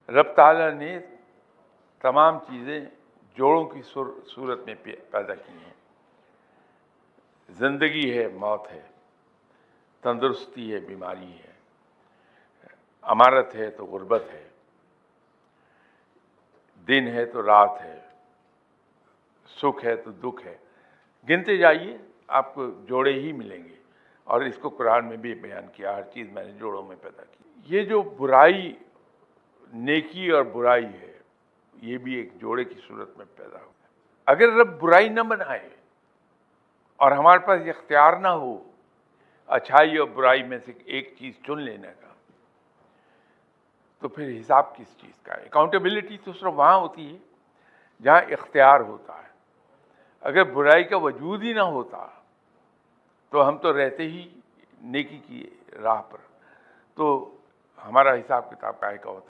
رب تعالیٰ نے تمام چیزیں جوڑوں کی صورت میں پیدا کی ہیں. زندگی ہے، موت ہے، تندرستی ہے، بیماری ہے، امارت ہے تو غربت ہے، دن ہے تو رات ہے، سکھ ہے تو دکھ ہے. گنتے جائیے، آپ کو جوڑے ہی ملیں گے. اور اس کو قرآن میں بھی بیان کیا، ہر چیز میں نے جوڑوں میں پیدا کی. یہ جو برائی، نیکی اور برائی ہے، یہ بھی ایک جوڑے کی صورت میں پیدا ہو. اگر رب برائی نہ بنائے اور ہمارے پاس اختیار نہ ہو اچھائی اور برائی میں سے ایک چیز چن لینے کا، تو پھر حساب کس چیز کا ہے؟ اکاؤنٹیبلٹی تو صرف وہاں ہوتی ہے جہاں اختیار ہوتا ہے. اگر برائی کا وجود ہی نہ ہوتا تو ہم تو رہتے ہی نیکی کی راہ پر، تو ہمارا حساب کتاب کاہے کا ہوتا.